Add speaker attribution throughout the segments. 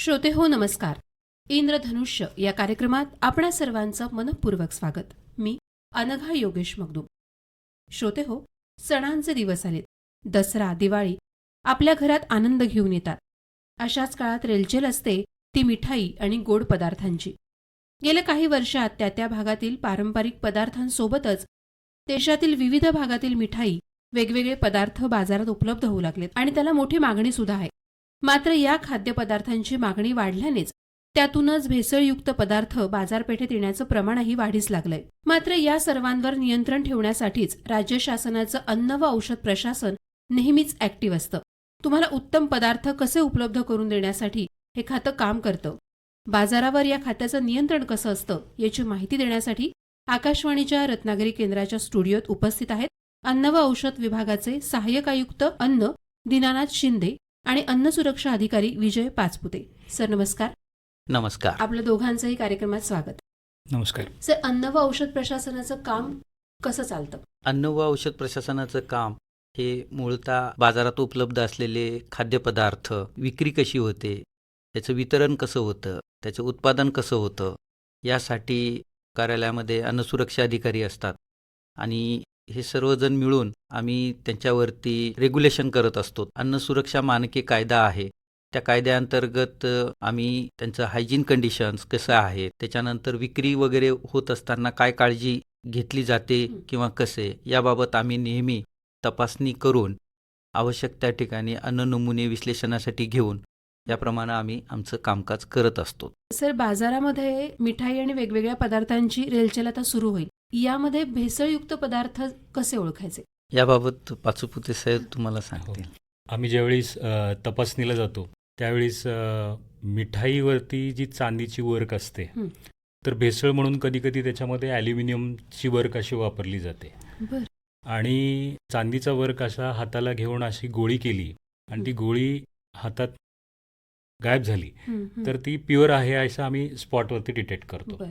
Speaker 1: श्रोते हो नमस्कार. इंद्रधनुष्य या कार्यक्रमात आपणा सर्वांचं मनपूर्वक स्वागत. मी अनघा योगेश मगदूम. श्रोते हो, सणांचे दिवस आलेत. दसरा, दिवाळी आपल्या घरात आनंद घेऊन येतात. अशाच काळात रेलचेल असते ती मिठाई आणि गोड पदार्थांची. गेल्या काही वर्षात त्या भागातील पारंपरिक पदार्थांसोबतच देशातील विविध भागातील मिठाई, वेगवेगळे पदार्थ बाजारात उपलब्ध होऊ लागलेत आणि त्याला मोठी मागणी सुद्धा आहे. मात्र या खाद्यपदार्थांची मागणी वाढल्यानेच त्यातूनच भेसळयुक्त पदार्थ बाजारपेठेत येण्याचं प्रमाणही वाढीस लागलंय. मात्र या सर्वांवर नियंत्रण ठेवण्यासाठीच राज्य शासनाचं अन्न व औषध प्रशासन नेहमीच ऍक्टिव्ह असतं. तुम्हाला उत्तम पदार्थ कसे उपलब्ध करून देण्यासाठी हे खातं काम करतं. बाजारावर या खात्याचं नियंत्रण कसं असतं याची माहिती देण्यासाठी आकाशवाणीच्या रत्नागिरी केंद्राच्या स्टुडिओत उपस्थित आहेत अन्न व औषध विभागाचे सहाय्यक आयुक्त अन्न दीनानाथ शिंदे आणि अन्न सुरक्षा अधिकारी विजय पाचपुते. सर नमस्कार.
Speaker 2: नमस्कार.
Speaker 1: आपल्या दोघांचंही कार्यक्रमात स्वागत.
Speaker 3: नमस्कार.
Speaker 1: सर, अन्न व औषध प्रशासनाचं काम कसं चालतं?
Speaker 2: अन्न व औषध प्रशासनाचं काम हे मूळतः बाजारात उपलब्ध असलेले खाद्यपदार्थ विक्री कशी होते, त्याचं वितरण कसं होतं, त्याचं उत्पादन कसं होतं, यासाठी कार्यालयामध्ये अन्न सुरक्षा अधिकारी असतात आणि हे सर्वजण मिळून आम्ही त्यांच्यावरती रेग्युलेशन करत असतो. अन्न सुरक्षा मानके कायदा आहे, त्या कायद्याअंतर्गत आम्ही त्यांचं हायजीन कंडिशन्स कसं आहे, त्याच्यानंतर विक्री वगैरे होत असताना काय काळजी घेतली जाते किंवा कसे, याबाबत आम्ही नेहमी तपासणी करून आवश्यक त्या ठिकाणी अन्न नमुने विश्लेषणासाठी घेऊन याप्रमाणे आम्ही आमचं कामकाज करत असतो.
Speaker 1: सर, बाजारामध्ये मिठाई आणि वेगवेगळ्या पदार्थांची रेलचेल आता सुरू होईल. यामध्ये भेसळयुक्त पदार्थ कसे ओळखायचे
Speaker 2: याबाबत पाचपुते साहेब तुम्हाला सांगतील.
Speaker 3: आम्ही ज्यावेळेस तपासणीला जातो त्यावेळेस मिठाईवरती जी चांदीची वर्क असते तर भेसळ म्हणून कधी कधी त्याच्यामध्ये ॲल्युमिनियमची वर्क अशी वापरली जाते.
Speaker 1: बर.
Speaker 3: आणि चांदीचा वर्क असा हाताला घेऊन अशी गोळी केली आणि ती गोळी हातात गायब झाली तर ती प्युअर आहे असं आम्ही स्पॉटवरती डिटेक्ट करतो.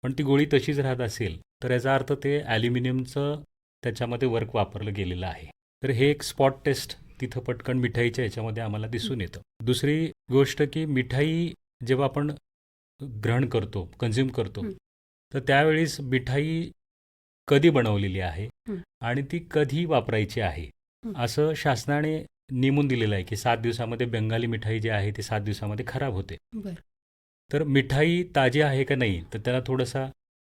Speaker 3: पण ती गोळी तशीच राहत असेल तर याचा अर्थ ते ॲल्युमिनियमचं त्याच्यामध्ये वर्क वापरलं गेलेलं आहे. तर हे एक स्पॉट टेस्ट तिथं पटकन मिठाईच्या ह्याच्यामध्ये आम्हाला दिसून येतं. दुसरी गोष्ट की मिठाई जेव्हा आपण ग्रहण करतो, कन्झ्युम करतो, तर त्यावेळेस मिठाई कधी बनवलेली आहे आणि ती कधी वापरायची आहे असं शासनाने नेमून दिलेलं आहे की 7 दिवसामध्ये बंगाली मिठाई जी आहे ती 7 दिवसामध्ये खराब होते. तर मिठाई ताजी आहे का नाही तर त्याला थोडासा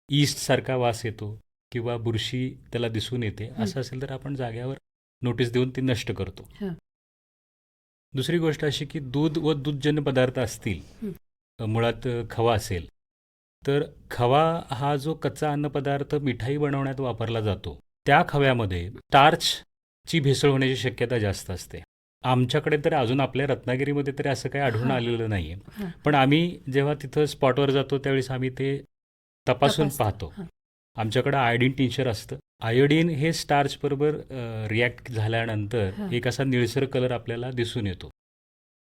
Speaker 3: ईस्टसारखा वास येतो किंवा बुरशी त्याला दिसून येते, असं असेल तर आपण जाग्यावर नोटीस देऊन ती नष्ट करतो. दुसरी गोष्ट अशी की दूध व दूधजन्य पदार्थ असतील, मुळात खवा असेल तर खवा हा जो कच्चा अन्नपदार्थ मिठाई बनवण्यात वापरला जातो त्या खव्यामध्ये स्टार्चची भेसळ होण्याची शक्यता जास्त असते. आमच्याकडे तर अजून आपल्या रत्नागिरीमध्ये तरी असं काही आढळून आलेलं नाही आहे, पण आम्ही जेव्हा तिथं स्पॉटवर जातो त्यावेळेस आम्ही ते तपासून पाहतो. आमच्याकडं आयोडीन टिंचर असतं. आयोडीन हे स्टार्च बरोबर रिॲक्ट झाल्यानंतर एक असा निळसर कलर आपल्याला दिसून येतो.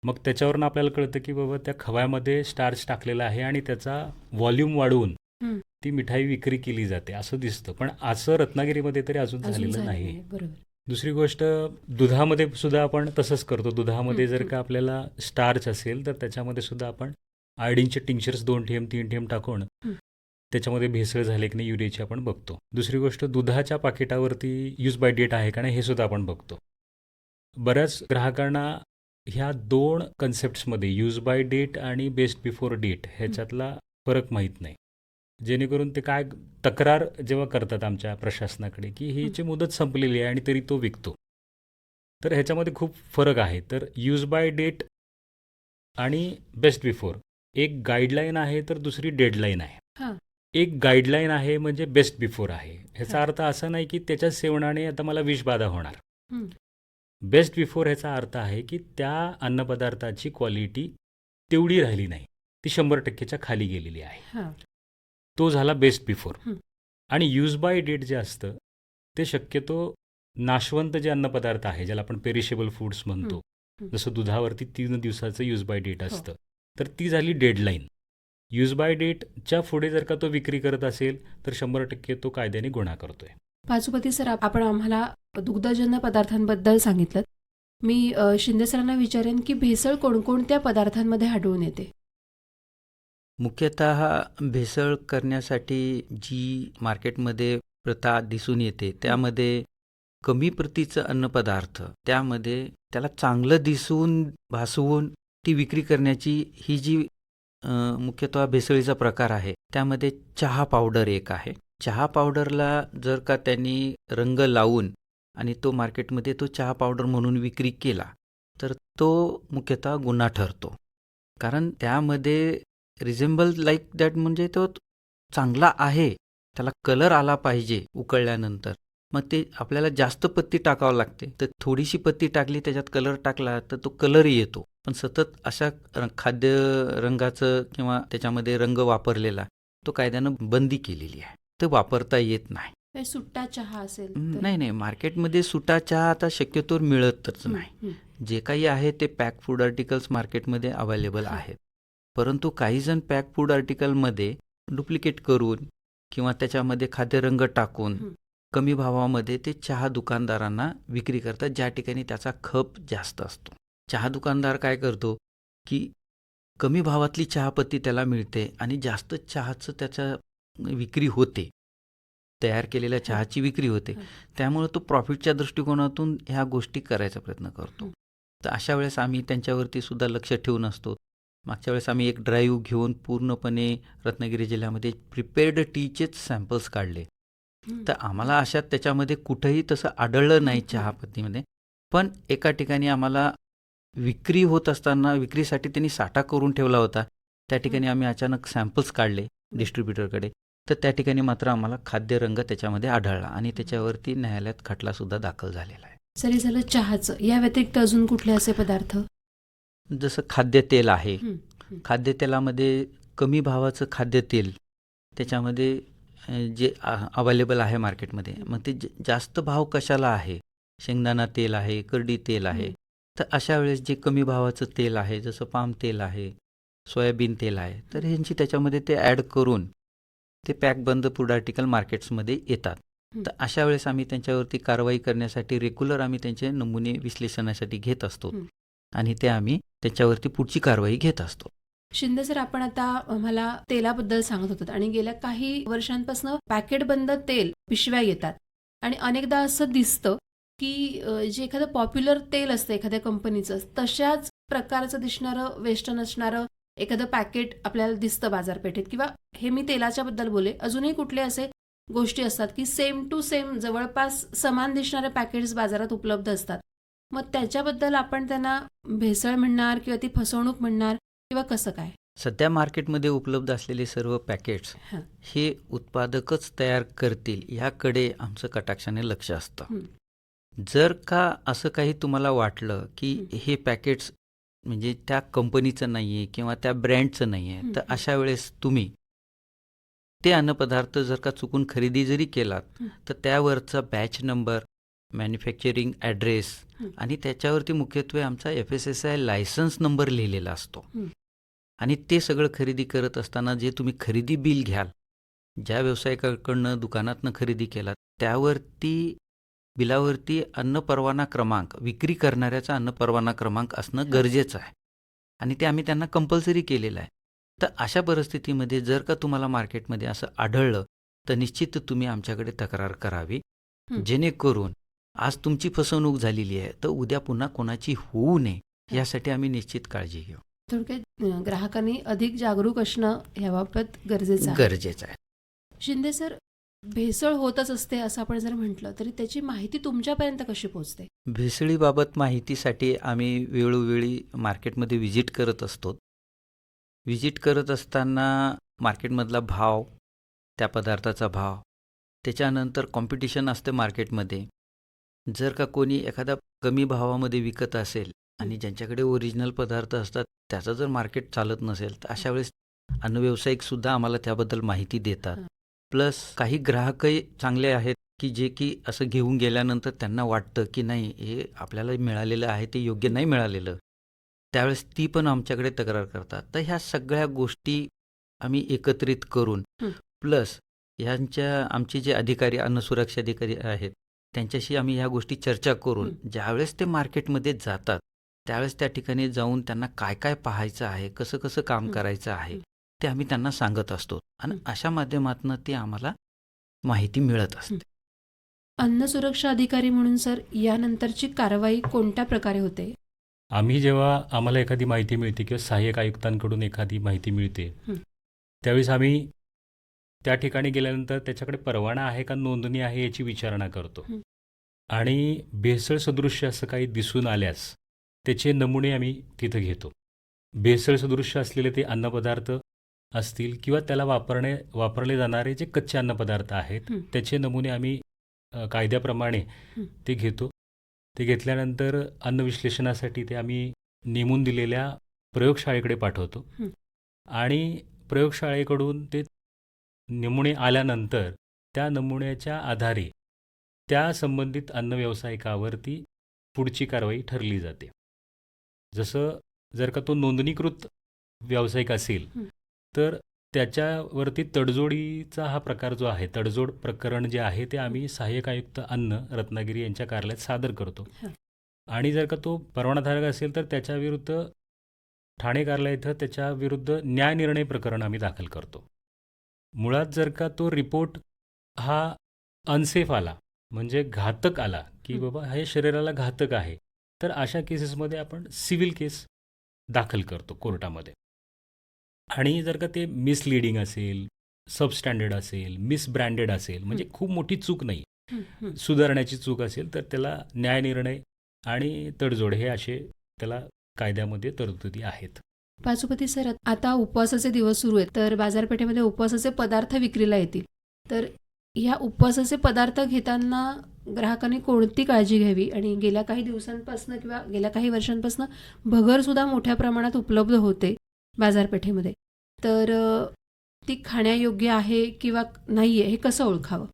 Speaker 3: मग त्याच्यावरून आपल्याला कळतं की बाबा त्या खव्यामध्ये स्टार्च टाकलेला आहे आणि त्याचा व्हॉल्यूम वाढवून ती मिठाई विक्री केली जाते असं दिसतं. पण असं रत्नागिरीमध्ये तरी अजून झालेलं नाही. दुसरी गोष्ट, दुधामध्ये सुद्धा आपण तसंच करतो. दुधामध्ये जर का आपल्याला स्टार्च असेल तर त्याच्यामध्ये सुद्धा आपण आयोडीनचे टिंक्चर्स 2 थेंब 3 थेंब टाकून त्याच्यामध्ये भेसळ झाले की नाही युरियाची आपण बघतो. दुसरी गोष्ट, दुधाच्या पाकिटावरती यूज बाय डेट आहे का नाही हे सुद्धा आपण बघतो. बऱ्याच ग्राहकांना ह्या 2 कन्सेप्ट्समध्ये यूज बाय डेट आणि बेस्ट बिफोर डेट ह्याच्यातला फरक माहीत नाही, जेणेकरून ते काय तक्रार जेव्हा करतात आमच्या प्रशासनाकडे की हीची मुदत संपलेली आहे आणि तरी तो विकतो. तर ह्याच्यामध्ये खूप फरक आहे. तर यूज बाय डेट आणि बेस्ट बिफोर एक गाईडलाईन आहे तर दुसरी डेडलाईन आहे. एक गाईडलाईन आहे म्हणजे बेस्ट बिफोर आहे. ह्याचा अर्थ असा नाही की त्याच्या सेवनाने आता मला विषबाधा होणार. बेस्ट बिफोर ह्याचा अर्थ आहे की त्या अन्नपदार्थाची क्वालिटी तेवढी राहिली नाही, ती 100%च्या खाली गेलेली आहे. तो झाला बेस्ट बिफोर. आणि यूज बाय डेट जे असतं ते शक्यतो नाशवंत जे अन्नपदार्थ आहे ज्याला आपण पेरिशेबल फूड्स म्हणतो, जसं दुधावरती 3 दिवसाचं यूज बाय डेट असतं, तर ती झाली डेडलाईन. यूज बाय डेटच्या पुढे जर का तो विक्री करत असेल तर 100% तो कायद्याने गुन्हा करतोय.
Speaker 1: पाचुपती सर, आपण आम्हाला दुग्धजन्य पदार्थांबद्दल सांगितलं. मी शिंदे सरांना विचारेन की भेसळ कोणकोणत्या पदार्थांमध्ये आढळून येते?
Speaker 2: मुख्यतः भेसळ करण्यासाठी जी मार्केटमध्ये प्रथा दिसून येते त्यामध्ये कमी प्रतीचं अन्नपदार्थ त्यामध्ये त्याला चांगलं दिसून भासवून ती विक्री करण्याची ही जी मुख्यतः भेसळीचा प्रकार आहे त्यामध्ये चहा पावडर एक आहे. चहा पावडरला जर का त्यांनी रंग लावून आणि तो मार्केटमध्ये तो चहा पावडर म्हणून विक्री केला तर तो मुख्यतः गुन्हा ठरतो. कारण त्यामध्ये रिझेंबल लाईक दॅट म्हणजे तो चांगला आहे, त्याला कलर आला पाहिजे उकळल्यानंतर. मग ते आपल्याला जास्त पत्ती टाकावं लागते. तर थोडीशी पत्ती टाकली त्याच्यात कलर टाकला तर तो कलरही येतो. पण सतत अशा खाद्य रंगाचं किंवा त्याच्यामध्ये रंग वापरलेला तो कायद्यानं बंदी केलेली आहे. ते वापरता येत नाही.
Speaker 1: काही सुट्टा चहा असेल तर?
Speaker 2: नाही मार्केटमध्ये सुटा चहा आता शक्यतोवर मिळतच नाही. जे काही आहे ते पॅक फूड आर्टिकल्स मार्केटमध्ये अवेलेबल आहेत. परंतु काही जण पॅक फूड आर्टिकलमध्ये डुप्लिकेट करून किंवा त्याच्यामध्ये खाद्यरंग टाकून कमी भावामध्ये ते चहा दुकानदारांना विक्री करतात, ज्या ठिकाणी त्याचा खप जास्त असतो. चहा दुकानदार काय करतो की कमी भावातली चहापत्ती त्याला मिळते आणि जास्त चहाचं त्याच्या विक्री होते, तयार केलेल्या चहाची विक्री होते. त्यामुळे तो प्रॉफिटच्या दृष्टिकोनातून ह्या गोष्टी करायचा प्रयत्न करतो. तर अशा वेळेस आम्ही त्यांच्यावरती सुद्धा लक्ष ठेवून असतो. मागच्या वेळेस आम्ही एक ड्राईव्ह घेऊन पूर्णपणे रत्नागिरी जिल्ह्यामध्ये प्रिपेर्ड टीचेच सॅम्पल्स काढले. तर आम्हाला अशा त्याच्यामध्ये कुठंही तसं आढळलं नाही चहापत्तीमध्ये. पण एका ठिकाणी आम्हाला विक्री होत असताना विक्रीसाठी त्यांनी साठा करून ठेवला होता. त्या ठिकाणी आम्ही अचानक सॅम्पल्स काढले डिस्ट्रीब्युटरकडे. तर त्या ठिकाणी मात्र आम्हाला खाद्यरंग त्याच्यामध्ये आढळला आणि त्याच्यावरती न्यायालयात खटलासुद्धा दाखल झालेला आहे.
Speaker 1: सरी झालं चहाचं. या व्यतिरिक्त अजून कुठले असे पदार्थ?
Speaker 2: जसं खाद्यतेल आहे. खाद्यतेलामध्ये कमी भावाचं खाद्यतेल त्याच्यामध्ये जे अवेलेबल आहे मार्केटमध्ये. मग ते जास्त भाव कशाला आहे? शेंगदाणा तेल आहे, करडी तेल आहे. तर अशा वेळेस जे कमी भावाचं तेल आहे जसं पाम तेल आहे, सोयाबीन तेल आहे, तर ह्यांची त्याच्यामध्ये ते ॲड करून ते पॅकबंद फूड आर्टिकल मार्केट्समध्ये येतात. तर अशा वेळेस आम्ही त्यांच्यावरती कारवाई करण्यासाठी रेग्युलर आम्ही त्यांचे नमुने विश्लेषणासाठी घेत असतो आणि ते आम्ही त्याच्यावरती पुढची कारवाई घेत असतो.
Speaker 1: शिंदे सर, आपण आता मला तेलाबद्दल सांगत होतात आणि गेल्या काही वर्षांपासून पॅकेटबंद तेल पिशव्या येतात आणि अनेकदा असं दिसतं की जे एखादं पॉप्युलर तेल असतं एखाद्या कंपनीचं तशाच प्रकारचं दिसणारं वेस्टर्न असणारं एखादं पॅकेट आपल्याला दिसतं बाजारपेठेत. किंवा हे मी तेलाच्या बद्दल बोले, अजूनही कुठले असे गोष्टी असतात की सेम टू सेम जवळपास समान दिसणारे पॅकेट्स बाजारात उपलब्ध असतात. मग त्याच्याबद्दल आपण त्यांना भेसळ म्हणणार किंवा ती फसवणूक म्हणणार किंवा कसं काय?
Speaker 2: सध्या मार्केटमध्ये उपलब्ध असलेले सर्व पॅकेट्स हे उत्पादकच तयार करतील याकडे आमचं कटाक्षाने लक्ष असतं. जर का असं काही तुम्हाला वाटलं की हे पॅकेट्स म्हणजे त्या कंपनीचं नाही आहे किंवा त्या ब्रँडचं नाही आहे, तर अशा वेळेस तुम्ही ते अन्नपदार्थ जर का चुकून खरेदी जरी केलात तर त्यावरचा बॅच नंबर, मॅन्युफॅक्चरिंग ॲड्रेस आणि त्याच्यावरती मुख्यत्वे आमचा FSSAI लायसन्स नंबर लिहिलेला असतो. आणि ते सगळं खरेदी करत असताना जे तुम्ही खरेदी बिल घ्याल, ज्या व्यावसायिकाकडनं दुकानातनं खरेदी केलात त्यावरती बिलावरती अन्न परवाना क्रमांक, विक्री करणाऱ्याचा अन्न परवाना क्रमांक असणं गरजेचं आहे आणि ते आम्ही त्यांना कंपल्सरी केलेलं आहे. तर अशा परिस्थितीमध्ये जर का तुम्हाला मार्केटमध्ये असं आढळलं तर निश्चित तुम्ही आमच्याकडे तक्रार करावी, जेणेकरून आज तुमची फसवणूक झालेली आहे तर उद्या पुन्हा कोणाची होऊ नये यासाठी आम्ही निश्चित काळजी घेऊ.
Speaker 1: थोडक्यात ग्राहकांनी अधिक जागरूक असणं याबाबत गरजेचं
Speaker 2: आहे.
Speaker 1: शिंदे सर, भेसळ होतच असते असं आपण जर म्हटलं तरी त्याची माहिती तुमच्यापर्यंत कशी पोहोचते?
Speaker 2: भेसळीबाबत माहितीसाठी आम्ही वेळोवेळी मार्केटमध्ये व्हिजिट करत असतो. व्हिजिट करत असताना मार्केटमधला भाव, त्या पदार्थाचा भाव, त्याच्यानंतर कॉम्पिटिशन असते मार्केटमध्ये. जर का कोणी एखादा कमी भावामध्ये विकत असेल आणि ज्यांच्याकडे ओरिजिनल पदार्थ असतात त्याचं जर मार्केट चालत नसेल तर अशा वेळेस अन्नव्यावसायिकसुद्धा आम्हाला त्याबद्दल माहिती देतात. प्लस काही ग्राहकही चांगले आहेत की जे की असं घेऊन गेल्यानंतर त्यांना वाटतं की नाही हे आपल्याला मिळालेलं आहे ते योग्य नाही मिळालेलं, त्यावेळेस ती पण आमच्याकडे तक्रार करतात. तर ह्या सगळ्या गोष्टी आम्ही एकत्रित करून प्लस आमचे जे अधिकारी, अन्नसुरक्षा अधिकारी आहेत त्यांच्याशी आम्ही ह्या गोष्टी चर्चा करून ज्यावेळेस ते मार्केटमध्ये जातात त्यावेळेस त्या ठिकाणी जाऊन त्यांना काय काय पाहायचं आहे, कसं कसं काम करायचं आहे ते आम्ही त्यांना सांगत असतो आणि
Speaker 1: हं.
Speaker 2: अशा माध्यमातून ती आम्हाला माहिती मिळत असते.
Speaker 1: अन्न सुरक्षा अधिकारी म्हणून सर यानंतरची कारवाई कोणत्या प्रकारे होते?
Speaker 3: आम्ही जेव्हा आम्हाला एखादी माहिती मिळते किंवा सहाय्यक आयुक्तांकडून एखादी माहिती मिळते,
Speaker 1: हं.
Speaker 3: त्यावेळेस आम्ही त्या ठिकाणी गेल्यानंतर त्याच्याकडे परवाना आहे का नोंदणी आहे याची विचारणा करतो.
Speaker 1: हं.
Speaker 3: आणि भेसळ सदृश्य असं काही दिसून आल्यास त्याचे नमुने आम्ही तिथं घेतो. भेसळ सदृश्य असलेले ते अन्नपदार्थ असतील किंवा त्याला वापरले जाणारे जे कच्चे अन्नपदार्थ आहेत
Speaker 1: हं.
Speaker 3: त्याचे नमुने आम्ही कायद्याप्रमाणे
Speaker 1: हं.
Speaker 3: ते घेतो. ते घेतल्यानंतर अन्न विश्लेषणासाठी ते आम्ही नेमून दिलेल्या प्रयोगशाळेकडे पाठवतो.
Speaker 1: हं.
Speaker 3: आणि प्रयोगशाळेकडून ते नमुने आल्यानंतर त्या नमुन्याच्या आधारे त्या संबंधित अन्न व्यावसायिकावरती पुढची कारवाई ठरली जाते. जसं जर का तो नोंदणीकृत व्यावसायिक असेल
Speaker 1: हं.
Speaker 3: तर त्याच्यावरती तडजोडीचा हा प्रकार जो आहे, तडजोड प्रकरण जे आहे ते आम्ही सहाय्यक आयुक्त अन्न रत्नागिरी यांच्या कार्यालयात सादर करतो.
Speaker 1: हं.
Speaker 3: आणि जर का तो परवानाधारक असेल तर त्याच्याविरुद्ध ठाणे कार्यालय इथं त्याच्याविरुद्ध न्यायनिर्णय प्रकरण आम्ही दाखल करतो. मुळात जर का तो रिपोर्ट हा अनसेफ आला, म्हणजे घातक आला, की
Speaker 1: हं.
Speaker 3: बाबा हे शरीराला घातक आहे, तर अशा केसेसमध्ये आपण सिव्हिल केस दाखल करतो कोर्टामध्ये. आणि जर का ते मिसलिडिंग असेल, सबस्टँडर्ड असेल, मिसब्रँडेड असेल, म्हणजे खूप मोठी चूक नाही,
Speaker 1: हं. हं.
Speaker 3: सुधारण्याची चूक असेल, तर त्याला न्यायनिर्णय आणि तडजोड हे असे त्याला कायद्यामध्ये तरतुदी आहेत.
Speaker 1: पाचोपती सर आता उपवासाचे दिवस सुरू आहेत तर बाजारपेठेमध्ये उपवासाचे पदार्थ विक्रीला येतील. तर ह्या उपवासाचे पदार्थ घेताना ग्राहकांनी कोणती काळजी घ्यावी? आणि गेल्या काही दिवसांपासून किंवा गेल्या काही वर्षांपासून भगरसुद्धा मोठ्या प्रमाणात उपलब्ध होते बाजारपेठेमध्ये. तर ती खाण्यायोग्य आहे किंवा नाही आहे हे कसं ओळखावं?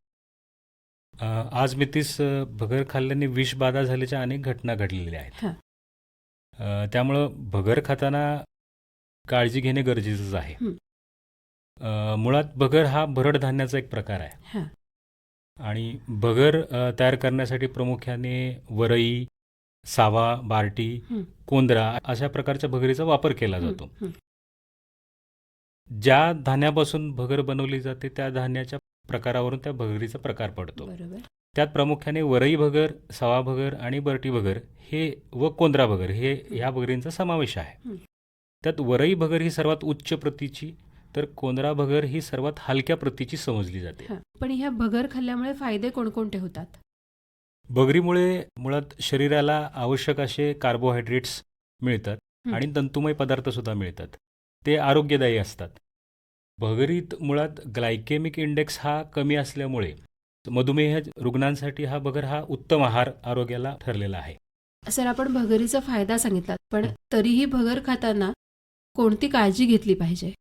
Speaker 3: आज मितीस भगर खाल्ल्याने विषबाधा झाल्याच्या अनेक घटना घडलेल्या आहेत.
Speaker 1: हां.
Speaker 3: त्यामुळं भगर खाताना काळजी घेणे गरजेचंच आहे.
Speaker 1: हं.
Speaker 3: मुळात भगर हा भरड धान्याचा एक प्रकार आहे.
Speaker 1: हां.
Speaker 3: आणि भगर तयार करण्यासाठी प्रामुख्याने वरई, सावा, बार्टी,
Speaker 1: हं.
Speaker 3: कोंद्रा अशा प्रकारच्या भगरीचा वापर केला
Speaker 1: हं.
Speaker 3: जातो.
Speaker 1: हं.
Speaker 3: ज्या धान्यापासून भगर बनवली जाते त्या धान्याच्या प्रकारावरून त्या भगरीचा प्रकार पडतो.
Speaker 1: बरोबर.
Speaker 3: त्यात प्रामुख्याने वरई भगर, सावा भगर आणि बर्टी भगर हे व कोंद्रा भगर हे ह्या भगरींचा समावेश आहे.
Speaker 1: हं.
Speaker 3: त्यात वरई भगर ही सर्वात उच्च प्रतीची तर कोंद्रा भगर ही सर्वात हलक्या प्रतीची समजली जाते.
Speaker 1: हां. पण ह्या भगर खाल्ल्यामुळे फायदे कोणकोणते होतात?
Speaker 3: भगरीमुळे मुळात शरीराला आवश्यक असे कार्बोहायड्रेट्स मिळतात
Speaker 1: हं.
Speaker 3: आणि तंतुमय पदार्थसुद्धा मिळतात. ते आरोग्यदायी असतात. भगरीत मुळात ग्लायकेमिक इंडेक्स हा कमी असल्यामुळे मधुमेह रुग्णांसाठी हा भगर हा उत्तम आहार आरोग्याला ठरलेला आहे.
Speaker 1: सर आपण भगरीचा फायदा सांगितलात पण तरीही भगर खाताना कोणती काळजी घेतली पाहिजे?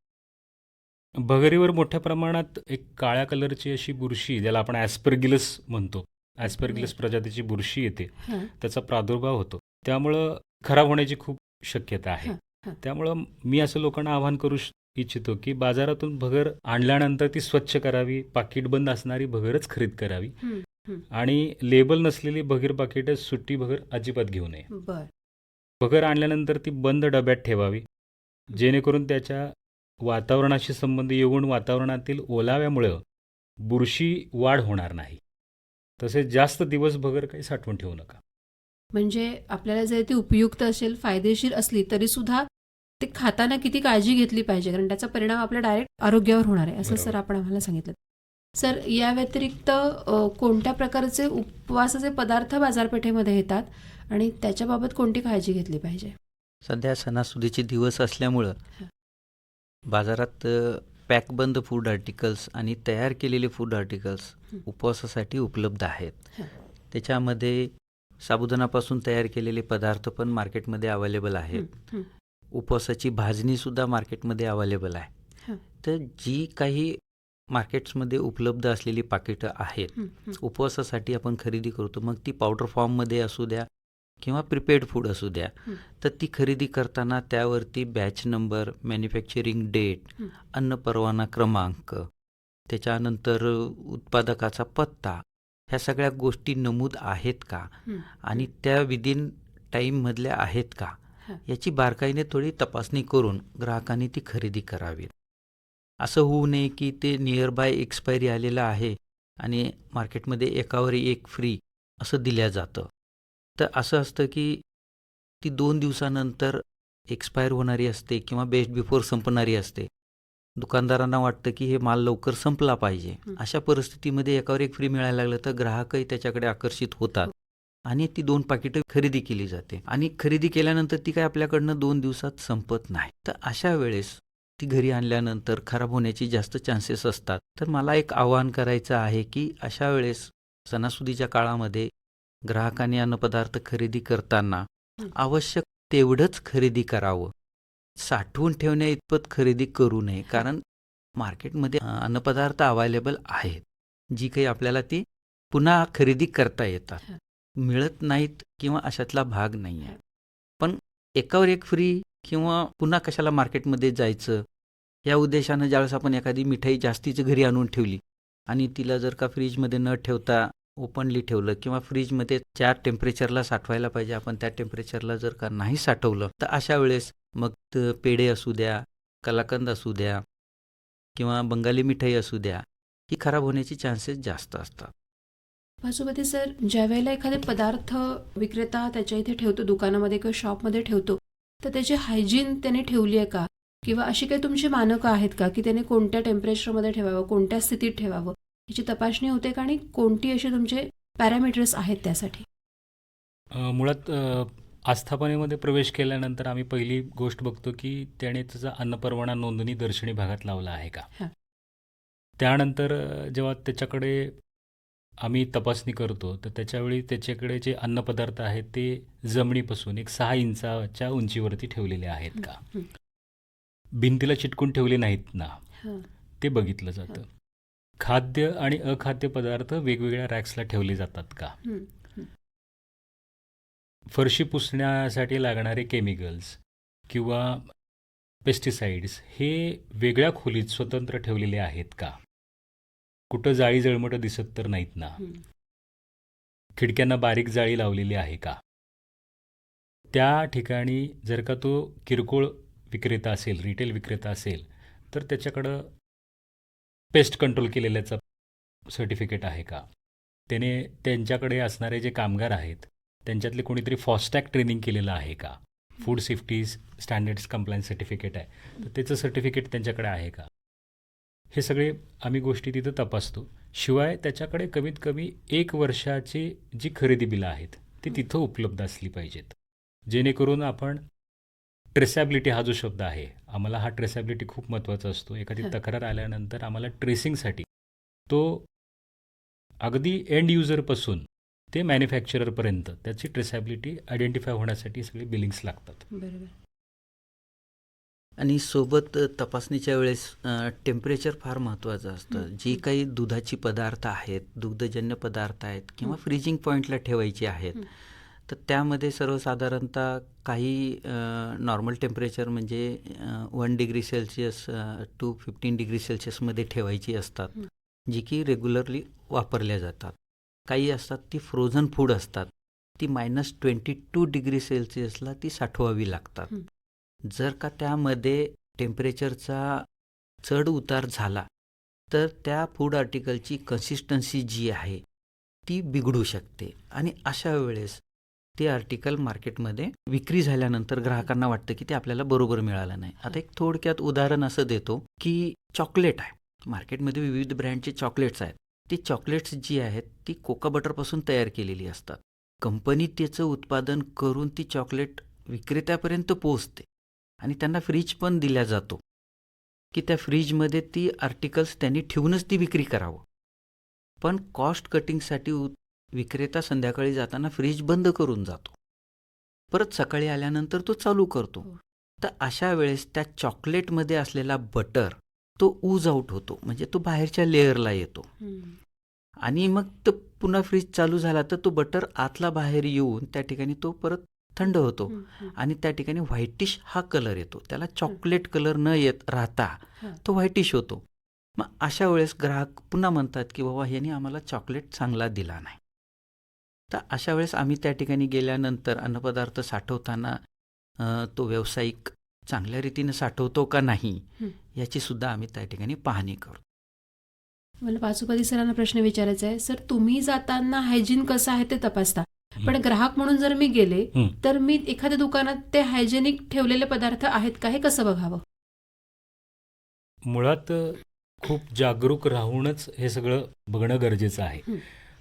Speaker 3: भगरीवर मोठ्या प्रमाणात एक काळ्या कलरची अशी बुरशी ज्याला आपण ॲस्परगिलस म्हणतो, ॲस्परगिलस प्रजातीची बुरशी येते,
Speaker 1: हां.
Speaker 3: त्याचा प्रादुर्भाव होतो. त्यामुळं खराब होण्याची खूप शक्यता आहे.
Speaker 1: हां. हां.
Speaker 3: त्यामुळं मी असं लोकांना आवाहन करू इच्छितो की बाजारातून भगर आणल्यानंतर ती स्वच्छ करावी, पाकिट बंद असणारी भगरच खरीद करावी
Speaker 1: हं. हं.
Speaker 3: आणि लेबल नसलेली भगर पाकिटच सुट्टी भगर अजिबात घेऊ नये.
Speaker 1: बर.
Speaker 3: भगर आणल्यानंतर ती बंद डब्यात ठेवावी जेणेकरून त्याच्या वातावरणाशी संबंध येऊन वातावरणातील ओलाव्यामुळं बुरशी वाढ होणार नाही. तसेच जास्त दिवस भगर काही साठवून ठेवू नका.
Speaker 1: म्हणजे आपल्याला जर ती उपयुक्त असेल, फायदेशीर असली तरी सुद्धा ते खाताना किती काळजी घेतली पाहिजे कारण त्याचा परिणाम आपल्या डायरेक्ट आरोग्यावर होणार आहे असं
Speaker 3: बरोबर.
Speaker 1: सर आपण आम्हाला सांगितलं. सर या व्यतिरिक्त कोणत्या प्रकारचे उपवासाचे पदार्थ बाजारपेठेमध्ये येतात आणि त्याच्याबाबत कोणती काळजी घेतली पाहिजे?
Speaker 2: सध्या सणासुदीचे दिवस असल्यामुळं
Speaker 1: हां.
Speaker 2: बाजारात पॅकबंद फूड आर्टिकल्स आणि तयार केलेले फूड आर्टिकल्स
Speaker 1: हं.
Speaker 2: उपवासासाठी उपलब्ध आहेत.
Speaker 1: हां.
Speaker 2: त्याच्यामध्ये साबुदाणापासून तयार केलेले पदार्थ पण मार्केटमध्ये अवेलेबल आहेत.
Speaker 1: हं. हं.
Speaker 2: उपवासाची भाजणीसुद्धा मार्केटमध्ये अवेलेबल आहे.
Speaker 1: हां.
Speaker 2: तर जी काही मार्केट्समध्ये उपलब्ध असलेली पाकिटं आहेत
Speaker 1: हं. हं.
Speaker 2: उपवासासाठी आपण खरेदी करतो, मग ती पावडर फॉर्ममध्ये असू द्या किंवा प्रिपेड फूड असू द्या,
Speaker 1: हं.
Speaker 2: तर ती खरेदी करताना त्यावरती बॅच नंबर, मॅन्युफॅक्चरिंग डेट,
Speaker 1: हं.
Speaker 2: अन्न परवाना क्रमांक, त्याच्यानंतर उत्पादकाचा पत्ता, ह्या सगळ्या गोष्टी नमूद आहेत का
Speaker 1: हं.
Speaker 2: आणि त्या विदिन टाईममधल्या आहेत का
Speaker 1: हां.
Speaker 2: याची बारकाईने थोडी तपासणी करून ग्राहकांनी ती खरेदी करावी. असं होऊ नये की ते नियर बाय एक्सपायरी आलेलं आहे आणि मार्केटमध्ये एकावर एक फ्री असं दिलं जातं. तर असं असतं की ती 2 दिवसानंतर एक्सपायर होणारी असते किंवा बेस्ट बिफोर संपणारी असते. दुकानदारांना वाटतं की हे माल लवकर संपला पाहिजे. अशा परिस्थितीमध्ये एकावर एक फ्री मिळायला लागलं तर ग्राहकही त्याच्याकडे आकर्षित होतात आणि ती 2 पाकिटं खरेदी केली जाते आणि खरेदी केल्यानंतर ती काय आपल्याकडनं 2 दिवसात संपत नाही. तर अशा वेळेस ती घरी आणल्यानंतर खराब होण्याची जास्त चान्सेस असतात. तर मला एक आवाहन करायचं आहे की अशा वेळेस सणासुदीच्या काळामध्ये ग्राहकांनी अन्नपदार्थ खरेदी करताना आवश्यक तेवढंच खरेदी करावं. साठवून ठेवण्या इतपत खरेदी करू नये. कारण मार्केटमध्ये अन्नपदार्थ अवेलेबल आहेत, जी काही आपल्याला ती पुन्हा खरेदी करता येतात. मिळत नाहीत किंवा अशातला भाग नाही आहे. पण एकावर एक फ्री किंवा पुन्हा कशाला मार्केटमध्ये जायचं या उद्देशानं ज्यावेळेस आपण एखादी मिठाई जास्तीची घरी आणून ठेवली आणि तिला जर का फ्रीजमध्ये न ठेवता ओपनली ठेवलं किंवा फ्रीजमध्ये ज्या टेम्परेचरला साठवायला पाहिजे आपण त्या टेम्परेचरला जर का नाही साठवलं तर अशा वेळेस मग पेढे असू द्या, कलाकंद असू द्या किंवा बंगाली मिठाई असू द्या, ही खराब होण्याची चान्सेस जास्त असतात.
Speaker 1: वासुपती सर, ज्या वेळेला एखादे पदार्थ विक्रेता त्याच्या इथे ठेवतो, दुकानामध्ये किंवा शॉपमध्ये ठेवतो, तर त्याची हायजीन त्याने ठेवली आहे का? किंवा अशी काही तुमची मानकं आहेत का की त्याने कोणत्या टेम्परेचरमध्ये ठेवावं, कोणत्या स्थितीत ठेवावं, याची तपासणी होते का आणि कोणती असे तुमचे पॅरामीटर्स आहेत त्यासाठी?
Speaker 3: मुळात आस्थापनेमध्ये प्रवेश केल्यानंतर आम्ही पहिली गोष्ट बघतो की त्याने त्याचा अन्नपरवाना नोंदणी दर्शनी भागात लावला आहे का.
Speaker 1: हां.
Speaker 3: त्यानंतर जेव्हा त्याच्याकडे आम्ही तपासणी करतो तर त्याच्यावेळी त्याच्याकडे जे अन्नपदार्थ आहेत ते जमिनीपासून एक 6 इंचाच्या उंचीवरती ठेवलेले आहेत का, भिंतीला चिटकून ठेवले नाहीत ना,
Speaker 1: हां.
Speaker 3: ते बघितलं जातं. खाद्य आणि अखाद्य पदार्थ वेगवेगळ्या रॅक्सला ठेवले जातात का, फरशी पुसण्यासाठी लागणारे केमिकल्स किंवा पेस्टिसाइड्स हे वेगळ्या खोलीत स्वतंत्र ठेवलेले आहेत का, कुठं जाळी जळमटं दिसत तर नाहीत ना, खिडक्यांना बारीक जाळी लावलेली आहे का. त्या ठिकाणी जर का तो किरकोळ विक्रेता असेल, रिटेल विक्रेता असेल तर त्याच्याकडं पेस्ट कंट्रोल केलेल्याचं सर्टिफिकेट आहे का, त्याने त्यांच्याकडे असणारे जे कामगार आहेत त्यांच्यातले कोणीतरी फॉस्टॅग ट्रेनिंग केलेलं आहे का, food safety standards compliance certificate आहे तर त्याचं सर्टिफिकेट त्यांच्याकडे आहे का, हे सगळे आम्ही गोष्टी तिथं तपासतो. शिवाय त्याच्याकडे कमीत कमी 1 वर्षाची जी खरेदी बिलं आहेत ती तिथं उपलब्ध असली पाहिजेत, जेणेकरून आपण ट्रेसॅबिलिटी हा जो शब्द आहे, आम्हाला हा ट्रेसॅबिलिटी खूप महत्त्वाचा असतो. एखादी तक्रार आल्यानंतर आम्हाला ट्रेसिंगसाठी तो अगदी एंड युजरपासून ते मॅन्युफॅक्चररपर्यंत त्याची ट्रेसॅबिलिटी आयडेंटिफाय होण्यासाठी सगळे बिलिंग्स लागतात.
Speaker 1: बरोबर.
Speaker 2: आणि सोबत तपासणीच्या वेळेस टेम्परेचर फार महत्त्वाचं असतं. जी काही दुधाची पदार्थ आहेत, दुग्धजन्य पदार्थ आहेत किंवा फ्रीजिंग पॉईंटला ठेवायची आहेत, तर त्यामध्ये सर्वसाधारणतः काही नॉर्मल टेम्परेचर म्हणजे 1 डिग्री सेल्सिअस टू 15 डिग्री सेल्सिअसमध्ये ठेवायची असतात, जी की रेग्युलरली वापरल्या जातात. काही असतात ती फ्रोझन फूड असतात, ती -22 डिग्री सेल्सिअसला ती साठवावी लागतात. जर का त्यामध्ये टेम्परेचरचा चढ उतार झाला तर त्या फूड आर्टिकलची कन्सिस्टन्सी जी आहे ती बिघडू शकते आणि अशा वेळेस ते आर्टिकल मार्केटमध्ये विक्री झाल्यानंतर ग्राहकांना वाटतं की ते आपल्याला बरोबर मिळालं नाही. आता एक थोडक्यात उदाहरण असं देतो की चॉकलेट आहे, मार्केटमध्ये विविध ब्रँडचे चॉकलेट्स आहेत. ती चॉकलेट्स जी आहेत ती कोका बटरपासून तयार केलेली असतात. कंपनी त्याचं उत्पादन करून ती चॉकलेट विक्रेत्यापर्यंत पोहोचते आणि त्यांना फ्रीज पण दिला जातो की त्या फ्रीजमध्ये ती आर्टिकल्स त्यांनी ठेवूनच ती विक्री करावं. पण कॉस्ट कटिंगसाठी विक्रेता संध्याकाळी जाताना फ्रीज बंद करून जातो, परत सकाळी आल्यानंतर तो चालू करतो. तर अशा वेळेस त्या चॉकलेटमध्ये असलेला बटर तो ऊज आउट होतो, म्हणजे तो बाहेरच्या लेअरला येतो आणि मग तो पुन्हा फ्रीज चालू झाला तर तो बटर आतला बाहेर येऊन त्या ठिकाणी तो परत थंड होतो आणि त्या ठिकाणी व्हाईटिश हा कलर येतो. त्याला चॉकलेट कलर न येत राहता तो व्हाईटिश होतो. मग अशा वेळेस ग्राहक पुन्हा म्हणतात की बाबा ह्याने आम्हाला चॉकलेट चांगला दिला नाही. तर अशा वेळेस आम्ही त्या ठिकाणी गेल्यानंतर अन्नपदार्थ साठवताना तो व्यावसायिक चांगल्या रीतीने साठवतो का नाही याची सुद्धा आम्ही त्या ठिकाणी पाहणी करतो.
Speaker 1: मला पाचोपाती सरांना प्रश्न विचारायचा आहे. सर, तुम्ही जाताना हायजीन कसं आहे ते तपासता, पण ग्राहक म्हणून जर मी गेले
Speaker 3: हं.
Speaker 1: तर मी एखाद्या दुकानात ते हायजेनिक ठेवलेले पदार्थ आहेत का हे कसं बघावं?
Speaker 3: मुळात खूप जागरूक राहूनच हे सगळं बघणं गरजेचं आहे.
Speaker 1: हं.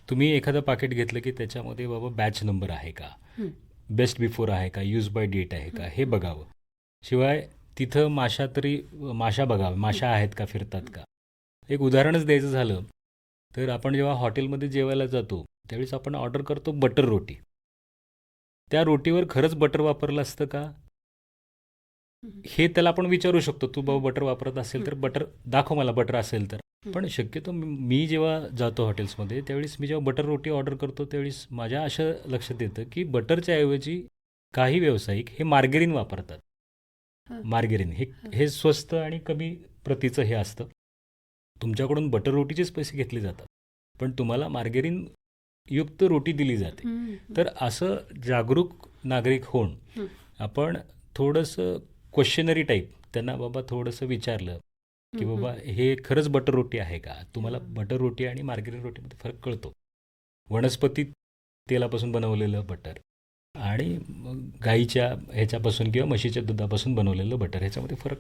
Speaker 3: तुम्ही एखादं पाकिट घेतलं की त्याच्यामध्ये बाबा बॅच नंबर आहे का,
Speaker 1: हं.
Speaker 3: बेस्ट बिफोर आहे का, यूज बाय डेट आहे का, हे बघावं. शिवाय तिथं माशा बघावं, माशा आहेत का, फिरतात का. एक उदाहरणच द्यायचं झालं तर आपण जेव्हा हॉटेलमध्ये जेवायला जातो त्यावेळेस आपण ऑर्डर करतो बटर रोटी. त्या रोटीवर खरंच बटर वापरलं असतं का, हे त्याला आपण विचारू शकतो. तू बाबा बटर वापरत असेल तर बटर दाखव मला, बटर असेल तर. पण शक्यतो मी जेव्हा जातो हॉटेल्समध्ये त्यावेळेस मी जेव्हा बटर रोटी ऑर्डर करतो त्यावेळेस माझ्या असं लक्षात येतं की बटरच्या ऐवजी काही व्यावसायिक हे मार्गेरिन वापरतात. मार्गेरिन हे स्वस्त आणि कमी प्रतीचं हे असतं. तुमच्याकडून बटर रोटीचेच पैसे घेतले जातात, पण तुम्हाला मार्गेरिन युक्त रोटी दिली जाते. तर असं जागरूक नागरिक होऊन आपण थोडंसं क्वेश्चनरी टाईप त्यांना बाबा थोडंसं विचारलं की बाबा हे खरंच बटर रोटी आहे का. तुम्हाला बटर रोटी आणि मार्गेरिन रोटीमध्ये फरक कळतो. वनस्पती तेलापासून बनवलेलं बटर आणि गाईच्या ह्याच्यापासून किंवा म्हशीच्या दुधापासून बनवलेलं बटर, ह्याच्यामध्ये फरक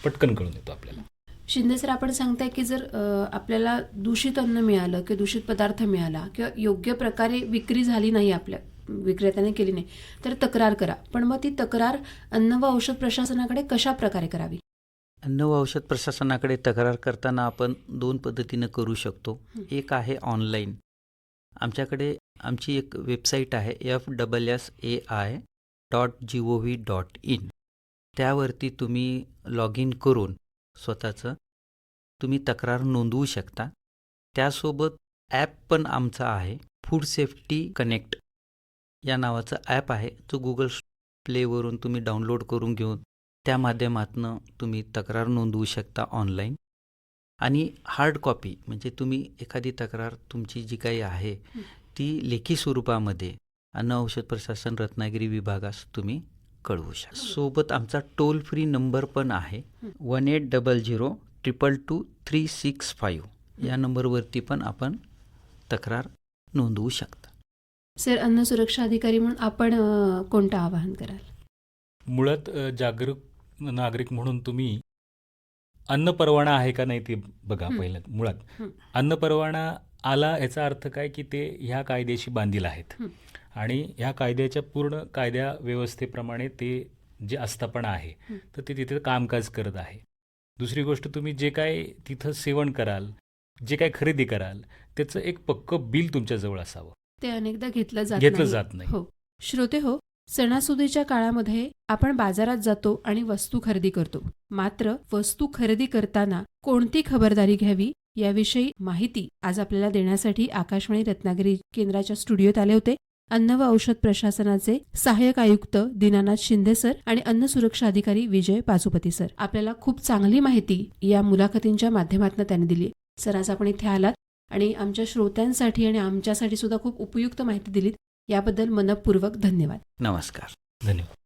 Speaker 3: पटकन कळून येतो आपल्याला.
Speaker 1: शिंदे सर, आपण सांगताय की जर आपल्याला दूषित अन्न मिळालं किंवा दूषित पदार्थ मिळाला किंवा योग्य प्रकारे विक्री झाली नाही, आपल्या विक्रेत्याने केली नाही, तर तक्रार करा. पण मग ती तक्रार अन्न व औषध प्रशासनाकडे कशा प्रकारे करावी?
Speaker 2: अन्न व औषध प्रशासनाकडे तक्रार करताना आपण 2 पद्धतीनं करू शकतो. एक आहे ऑनलाईन. आमच्याकडे आमची एक वेबसाईट आहे fssai.gov.in. त्यावरती तुम्ही लॉग इन करून स्वतःचं तुम्ही तक्रार नोंदवू शकता. त्यासोबत ॲप पण आमचा आहे, फूड सेफ्टी कनेक्ट या नावाचं ॲप आहे, जो गुगल प्लेवरून तुम्ही डाउनलोड करून घेऊन त्या माध्यमातून तुम्ही तक्रार नोंदवू शकता ऑनलाईन. आणि हार्ड कॉपी म्हणजे तुम्ही एखादी तक्रार तुमची जी काही आहे ती लेखी स्वरूपामध्ये अन्न औषध प्रशासन रत्नागिरी विभागास तुम्ही कळवू शकता. सोबत आमचा टोल फ्री नंबर पण आहे 1800-222-365. या नंबरवरती पण आपण तक्रार नोंदवू शकता.
Speaker 1: सर, अन्न सुरक्षा अधिकारी म्हणून आपण कोणतं आवाहन कराल?
Speaker 3: मुळात जागरूक नागरिक म्हणून तुम्ही अन्न परवाना आहे का नाही ते बघा. पहिलं मुळात अन्न परवाना आला याचा अर्थ काय की ते ह्या कायद्याशी बांधील आहेत आणि ह्या कायद्याच्या पूर्ण कायद्या व्यवस्थेप्रमाणे ते जे आस्थापना आहे तर ते तिथे कामकाज करत आहे. दुसरी गोष्ट, तुम्ही जे काय तिथं सेवन कराल, जे काय खरेदी कराल, त्याचं एक पक्कं बिल तुमच्याजवळ असावं.
Speaker 1: ते अनेकदा घेतलं
Speaker 3: जात नाही.
Speaker 1: हो. श्रोते हो, सणासुदीच्या काळामध्ये आपण बाजारात जातो आणि वस्तू खरेदी करतो. मात्र वस्तू खरेदी करताना कोणती खबरदारी घ्यावी याविषयी माहिती आज आपल्याला देण्यासाठी आकाशवाणी रत्नागिरी केंद्राच्या स्टुडिओत आले होते अन्न व औषध प्रशासनाचे सहाय्यक आयुक्त दीनानाथ शिंदे सर आणि अन्न सुरक्षा अधिकारी विजय पाचोपती सर. आपल्याला खूप चांगली माहिती या मुलाखतींच्या माध्यमातून त्यांनी दिली. सर, आज आपण इथे आलात आणि आमच्या श्रोत्यांसाठी आणि आमच्यासाठी सुद्धा खूप उपयुक्त माहिती दिलीत. याबद्दल मनपूर्वक धन्यवाद.
Speaker 2: नमस्कार.
Speaker 3: धन्यवाद.